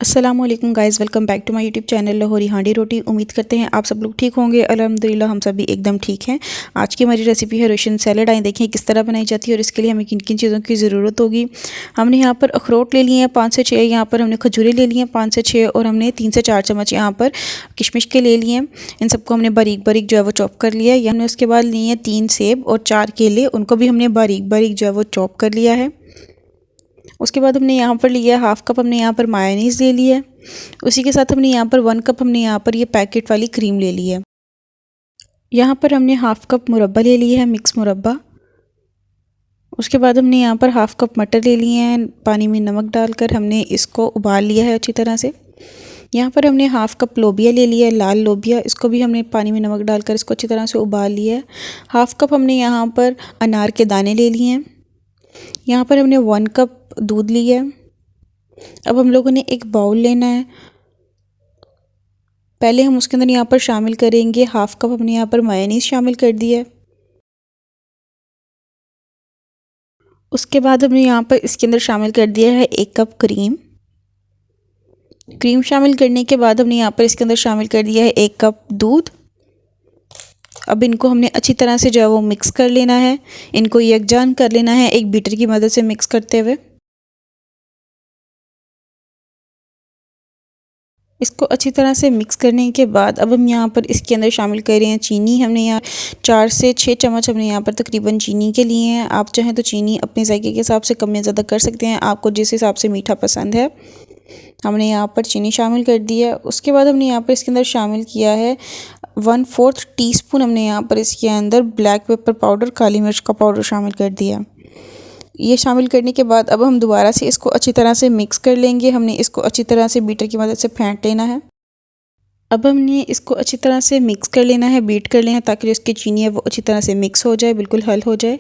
अस्सलामुअलैकुम guys, welcome back to my YouTube channel Lahori Handi Roti. उम्मीद करते हैं आप सब लोग ठीक होंगे। अल्हम्दुलिल्लाह हम सभी एकदम ठीक हैं। आज की हमारी रेसिपी है रोशन सैलेड। आइए देखें किस तरह बनाई जाती है और इसके लिए हमें किन किन चीज़ों की ज़रूरत होगी। हमने यहाँ पर अखरोट ले लिए हैं 5 से 6, यहाँ पर हमने खजूरें ले ली हैं 5 से 6 और हमने 3 से 4 चम्मच यहाँ पर किशमिश के ले लिए हैं। इन सबको हमने बारीक बारीक जो है वो चॉप कर लिया है। हमने उसके बाद लिए हैं 3 सेब और 4 केले, उनको भी हमने बारीक बारीक जो है वो चॉप कर लिया है। उसके बाद हमने यहाँ पर लिया हाफ़ कप हमने यहाँ पर मायोनीज़ ले लिया है। उसी के साथ हमने यहाँ पर 1 कप हमने यहाँ पर ये पैकेट वाली क्रीम ले ली है। यहाँ पर हमने हाफ़ कप मुरब्बा ले लिया है, मिक्स मुरब्बा। उसके बाद हमने यहाँ पर हाफ़ कप मटर ले लिए हैं। पानी में नमक डालकर हमने इसको उबाल लिया है अच्छी तरह से। यहाँ पर हमने हाफ़ कप लोबिया ले लिया है, लाल लोबिया। इसको भी हमने पानी में नमक डालकर इसको अच्छी तरह से उबाल लिया है। हाफ़ कप हमने यहाँ पर अनार के दाने ले लिए हैं। यहाँ पर हमने 1 कप दूध लिया है। अब हम लोगों ने एक बाउल लेना है। पहले हम उसके अंदर यहाँ पर शामिल करेंगे हाफ़ कप हमने यहाँ पर मायोनीज़ शामिल कर दिया है। उसके बाद हमने यहाँ पर इसके अंदर शामिल कर दिया है 1 कप क्रीम। क्रीम शामिल करने के बाद हमने यहाँ पर इसके अंदर शामिल कर दिया है 1 कप दूध। अब इनको हमने अच्छी तरह से जो है वो मिक्स कर लेना है। इनको यकजान कर लेना है एक बीटर की मदद से मिक्स करते हुए। इसको अच्छी तरह से मिक्स करने के बाद अब हम यहाँ पर इसके अंदर शामिल कर रहे हैं चीनी। हमने यहाँ 4 से 6 चम्मच हमने यहाँ पर तकरीबन चीनी के लिए हैं। आप चाहें तो चीनी अपने जायके के हिसाब से कम या ज़्यादा कर सकते हैं, आपको जिस हिसाब से मीठा पसंद है। हमने यहाँ पर चीनी शामिल कर दी है। उसके बाद हमने यहाँ पर इसके अंदर शामिल किया है 1/4 टीस्पून हमने यहाँ पर इसके अंदर ब्लैक पेपर पाउडर, काली मिर्च का पाउडर शामिल कर दिया। ये शामिल करने के बाद अब हम दोबारा से इसको अच्छी तरह से मिक्स कर लेंगे। हमने इसको अच्छी तरह से बीटर की मदद से फेंट लेना है। अब हमने इसको अच्छी तरह से मिक्स कर लेना है, बीट कर लेना है ताकि इसकी चीनी है वो अच्छी तरह से मिक्स हो जाए, बिल्कुल हल हो जाए।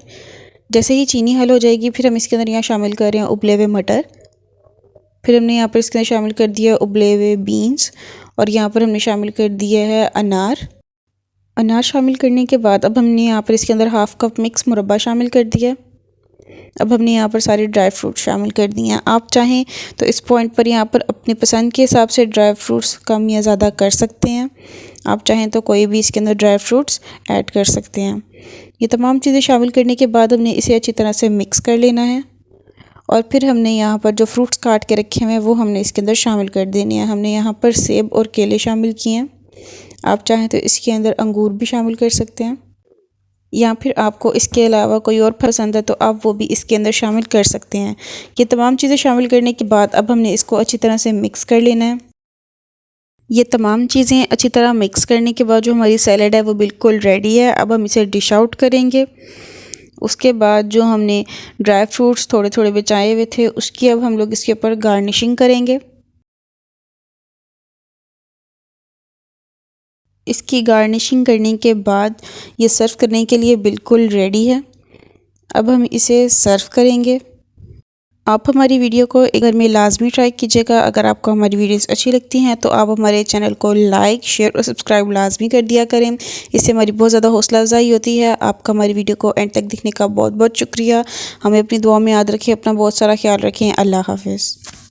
जैसे ही चीनी हल हो जाएगी फिर हम इसके अंदर यहाँ शामिल कर रहे हैं उबले हुए मटर। फिर हमने यहाँ पर इसके अंदर शामिल कर दिया उबले हुए बीन्स और यहाँ पर हमने शामिल कर दिया है अनार। अनार शामिल करने के बाद अब हमने यहाँ पर इसके अंदर हाफ़ कप मिक्स मुरब्बा शामिल कर दिया। अब हमने यहाँ पर सारे ड्राई फ्रूट शामिल कर दिए हैं। आप चाहें तो इस पॉइंट पर यहाँ पर अपनी पसंद के हिसाब से ड्राई फ्रूट्स कम या ज़्यादा कर सकते हैं। आप चाहें तो कोई भी इसके अंदर ड्राई फ्रूट्स ऐड कर सकते हैं। ये तमाम चीज़ें शामिल करने के बाद हमने इसे अच्छी तरह से मिक्स कर लेना है और फिर हमने यहाँ पर जो फ्रूट्स काट के रखे हुए हैं वो हमने इसके अंदर शामिल कर देने हैं। हमने यहाँ पर सेब और केले शामिल किए हैं। आप चाहें तो इसके अंदर अंगूर भी शामिल कर सकते हैं या फिर आपको इसके अलावा कोई और पसंद है तो आप वो भी इसके अंदर शामिल कर सकते हैं। ये तमाम चीज़ें शामिल करने के बाद अब हमने इसको अच्छी तरह से मिक्स कर लेना है। ये तमाम चीज़ें अच्छी तरह मिक्स करने के बाद जो हमारी सैलड है वो बिल्कुल रेडी है। अब हम इसे डिश आउट करेंगे। उसके बाद जो हमने ड्राई फ्रूट्स थोड़े थोड़े बचाए हुए थे उसकी अब हम लोग इसके ऊपर गार्निशिंग करेंगे। इसकी गार्निशिंग करने के बाद ये सर्व करने के लिए बिल्कुल रेडी है। अब हम इसे सर्व करेंगे। आप हमारी वीडियो को एक बार में लाजमी ट्राई कीजिएगा। अगर आपको हमारी वीडियोस अच्छी लगती हैं तो आप हमारे चैनल को लाइक, शेयर और सब्सक्राइब लाजमी कर दिया करें। इससे हमारी बहुत ज़्यादा हौसला अफजाई होती है। आपका हमारी वीडियो को एंड तक देखने का बहुत बहुत शुक्रिया। हमें अपनी दुआ में याद रखें, अपना बहुत सारा ख्याल रखें। अल्लाह हाफ़िज़।